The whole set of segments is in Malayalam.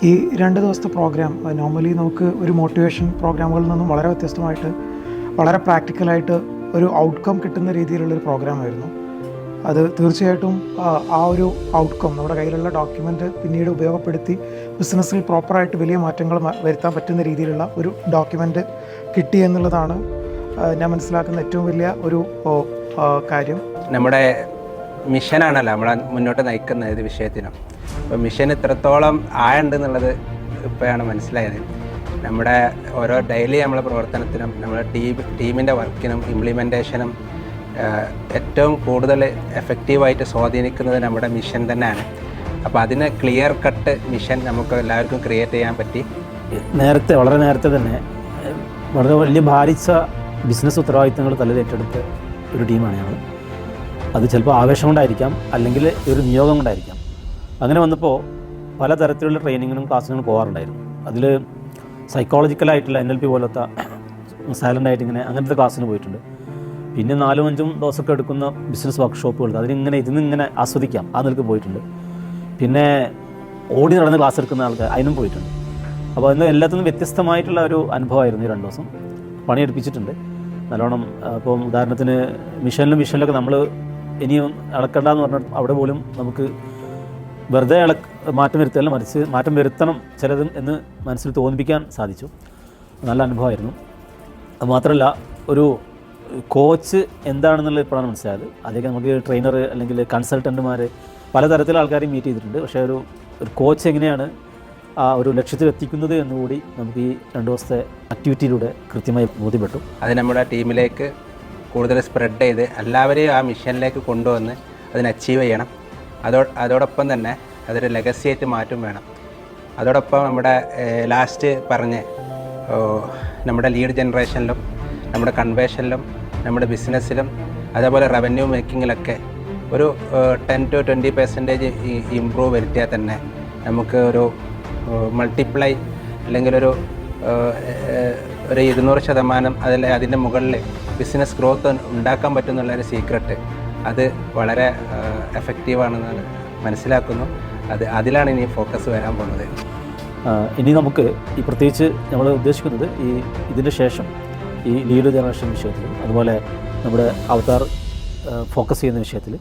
ഈ 2 ദിവസത്തെ പ്രോഗ്രാം നോർമലി നമുക്ക് ഒരു മോട്ടിവേഷൻ പ്രോഗ്രാമുകളിൽ നിന്നും വളരെ വ്യത്യസ്തമായിട്ട് വളരെ പ്രാക്ടിക്കലായിട്ട് ഒരു ഔട്ട്കം കിട്ടുന്ന രീതിയിലുള്ളൊരു പ്രോഗ്രാമായിരുന്നു. അത് തീർച്ചയായിട്ടും ആ ഒരു ഔട്ട്കം നമ്മുടെ കയ്യിലുള്ള ഡോക്യുമെൻ്റ് പിന്നീട് ഉപയോഗപ്പെടുത്തി ബിസിനസ്സിൽ പ്രോപ്പറായിട്ട് വലിയ മാറ്റങ്ങൾ വരുത്താൻ പറ്റുന്ന രീതിയിലുള്ള ഒരു ഡോക്യുമെൻ്റ് കിട്ടി എന്നുള്ളതാണ് ഞാൻ മനസ്സിലാക്കുന്ന ഏറ്റവും വലിയ ഒരു കാര്യം. നമ്മുടെ മിഷനാണല്ലോ നമ്മളെ മുന്നോട്ട് നയിക്കുന്ന ഏത് വിഷയത്തിനും. അപ്പോൾ മിഷൻ ഇത്രത്തോളം ആഴുണ്ടെന്നുള്ളത് ഇപ്പോഴാണ് മനസ്സിലായത്. നമ്മുടെ ഓരോ ഡെയിലി നമ്മളെ പ്രവർത്തനത്തിനും നമ്മുടെ ടീമിൻ്റെ വർക്കിനും ഇംപ്ലിമെൻറ്റേഷനും ഏറ്റവും കൂടുതൽ എഫക്റ്റീവായിട്ട് സ്വാധീനിക്കുന്നത് നമ്മുടെ മിഷൻ തന്നെയാണ്. അപ്പോൾ അതിന് ക്ലിയർ കട്ട് മിഷൻ നമുക്ക് എല്ലാവർക്കും ക്രിയേറ്റ് ചെയ്യാൻ പറ്റി. വളരെ നേരത്തെ തന്നെ വളരെ വലിയ ഭാരിച്ച ബിസിനസ് ഉത്തരവാദിത്തങ്ങൾ തലയിലേറ്റെടുത്ത ഒരു ടീമാണ് ഞങ്ങൾ. അത് ചിലപ്പോൾ ആവേശം കൊണ്ടായിരിക്കാം, അല്ലെങ്കിൽ ഒരു നിയോഗം കൊണ്ടായിരിക്കാം. അങ്ങനെ വന്നപ്പോൾ പലതരത്തിലുള്ള ട്രെയിനിങ്ങിനും ക്ലാസ്സിനും പോകാറുണ്ടായിരുന്നു. അതിൽ സൈക്കോളജിക്കലായിട്ടുള്ള NLP പോലത്തെ സൈലൻ്റായിട്ട് അങ്ങനത്തെ ക്ലാസ്സിന് പോയിട്ടുണ്ട്. പിന്നെ 4-5 ദിവസമൊക്കെ എടുക്കുന്ന ബിസിനസ് വർക്ക്ഷോപ്പുകൾ ഇതിന്നിങ്ങനെ ആസ്വദിക്കാം ആ നിലക്ക് പോയിട്ടുണ്ട്. പിന്നെ ഓടി നടന്ന് ക്ലാസ് എടുക്കുന്ന ആൾക്കാർ അതിനും പോയിട്ടുണ്ട്. അപ്പോൾ അതിന് എല്ലാത്തിനും വ്യത്യസ്തമായിട്ടുള്ള ഒരു അനുഭവമായിരുന്നു ഈ 2 ദിവസം. പണിയെടുപ്പിച്ചിട്ടുണ്ട് നല്ലോണം. അപ്പം ഉദാഹരണത്തിന് മിഷനിലൊക്കെ നമ്മൾ ഇനിയും അളക്കണ്ടെന്ന് പറഞ്ഞാൽ അവിടെ പോലും നമുക്ക് വെറുതെ മാറ്റം വരുത്തല്ല, മറിച്ച് മാറ്റം വരുത്തണം ചിലതും എന്ന് മനസ്സിൽ തോന്നിപ്പിക്കാൻ സാധിച്ചു. നല്ല അനുഭവമായിരുന്നു. അതുമാത്രമല്ല ഒരു കോച്ച് എന്താണെന്നുള്ളത് ഇപ്പോഴാണ് മനസ്സിലായത്. അതൊക്കെ നമുക്ക് ട്രെയിനർ അല്ലെങ്കിൽ കൺസൾട്ടൻറ്റുമാർ പലതരത്തിലുള്ള ആൾക്കാരെയും മീറ്റ് ചെയ്തിട്ടുണ്ട്. പക്ഷേ ഒരു കോച്ച് എങ്ങനെയാണ് ആ ഒരു ലക്ഷ്യത്തിലെത്തിക്കുന്നത് എന്നുകൂടി നമുക്ക് ഈ 2 ദിവസത്തെ ആക്ടിവിറ്റിയിലൂടെ കൃത്യമായി ബോധ്യപ്പെട്ടു. അത് നമ്മുടെ ടീമിലേക്ക് കൂടുതൽ സ്പ്രെഡ് ചെയ്ത് എല്ലാവരെയും ആ മിഷനിലേക്ക് കൊണ്ടുവന്ന് അതിനെ അച്ചീവ് ചെയ്യണം. അതോടൊപ്പം തന്നെ അതൊരു ലെഗസിയായിട്ട് മാറ്റം വേണം. അതോടൊപ്പം നമ്മുടെ ലാസ്റ്റ് പറഞ്ഞ് നമ്മുടെ ലീഡ് ജനറേഷനിലും നമ്മുടെ കൺവേഷനിലും നമ്മുടെ ബിസിനസ്സിലും അതേപോലെ റവന്യൂ മേക്കിങ്ങിലൊക്കെ ഒരു 10-20% ഇമ്പ്രൂവ് വരുത്തിയാൽ തന്നെ നമുക്ക് ഒരു മൾട്ടിപ്ലൈ അല്ലെങ്കിൽ ഒരു 200% അതിൻ്റെ മുകളിൽ ബിസിനസ് ഗ്രോത്ത് ഉണ്ടാക്കാൻ പറ്റുമെന്നുള്ളൊരു സീക്രട്ട് അത് വളരെ എഫക്റ്റീവാണെന്ന് മനസ്സിലാക്കുന്നു. അതിലാണ് ഇനി ഫോക്കസ് വരാൻ പോകുന്നത്. ഇനി നമുക്ക് ഈ പ്രത്യേകിച്ച് നമ്മൾ ഉദ്ദേശിക്കുന്നത് ഇതിന് ശേഷം ഈ ലീഡ് ജനറേഷൻ വിഷയത്തിൽ, അതുപോലെ നമ്മുടെ അവതാർ ഫോക്കസ് ചെയ്യുന്ന വിഷയത്തിൽ,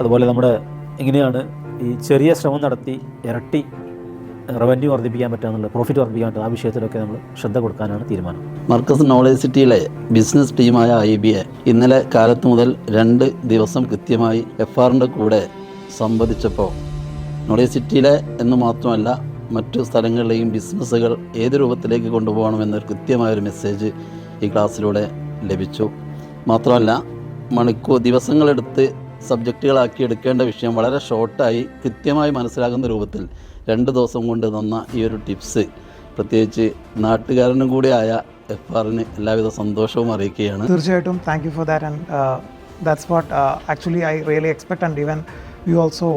അതുപോലെ നമ്മുടെ എങ്ങനെയാണ് ഈ ചെറിയ ശ്രമം നടത്തി ഇരട്ടി റവന്യൂ വർദ്ധിപ്പിക്കാൻ പറ്റുക, പ്രോഫിറ്റ് വർദ്ധിപ്പിക്കാൻ പറ്റുക, ആ വിഷയത്തിലൊക്കെ നമ്മൾ ശ്രദ്ധ കൊടുക്കാനാണ് തീരുമാനം. മർക്കസ് നോളേജ് സിറ്റിയിലെ ബിസിനസ് ടീമായ IBA ഇന്നലെ കാലത്ത് മുതൽ 2 ദിവസം കൃത്യമായി FRൻ്റെ കൂടെ സംവദിച്ചപ്പോൾ നോളേജ് സിറ്റിയിലെ എന്ന് മാത്രമല്ല മറ്റു സ്ഥലങ്ങളിലെയും ബിസിനസ്സുകൾ ഏത് രൂപത്തിലേക്ക് കൊണ്ടുപോകണമെന്നൊരു കൃത്യമായൊരു മെസ്സേജ് ഈ ക്ലാസ്സിലൂടെ ലഭിച്ചു. മാത്രമല്ല ദിവസങ്ങളെടുത്ത് സബ്ജക്റ്റുകളാക്കി എടുക്കേണ്ട വിഷയം വളരെ ഷോർട്ടായി കൃത്യമായി മനസ്സിലാകുന്ന രൂപത്തിൽ 2 ദിവസം കൊണ്ട് തന്ന ഈ ഒരു ടിപ്സ് പ്രത്യേകിച്ച് നാട്ടുകാരനും കൂടിയായ FRന് എല്ലാവിധ സന്തോഷവും അറിയിക്കുകയാണ്. തീർച്ചയായിട്ടും thank you for that. And that's what actually I really expect. And even you also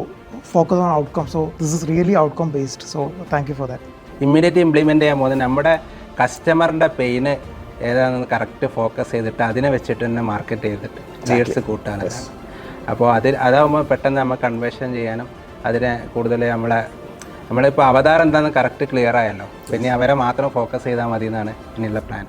focus on outcome. So this is really outcome based. So thank you for that. Immediate implement ചെയ്യാൻ പോകുന്നത് നമ്മുടെ കസ്റ്റമറിൻ്റെ പെയിന് ഏതാണെന്ന് കറക്റ്റ് ഫോക്കസ് ചെയ്തിട്ട് അതിനെ വെച്ചിട്ട് തന്നെ മാർക്കറ്റ് ചെയ്തിട്ട് ലീഡ്സ് കൂട്ടാനാണ്. അപ്പോൾ അതാകുമ്പോൾ പെട്ടെന്ന് നമ്മൾ കൺവേർഷൻ ചെയ്യാനും അതിനെ കൂടുതൽ നമ്മളിപ്പോൾ അവതാരം എന്താണെന്ന് കറക്റ്റ് ക്ലിയർ ആയല്ലോ. പിന്നെ അവരെ മാത്രം ഫോക്കസ് ചെയ്താൽ മതി എന്നാണ് ഇനിയുള്ള പ്ലാൻ.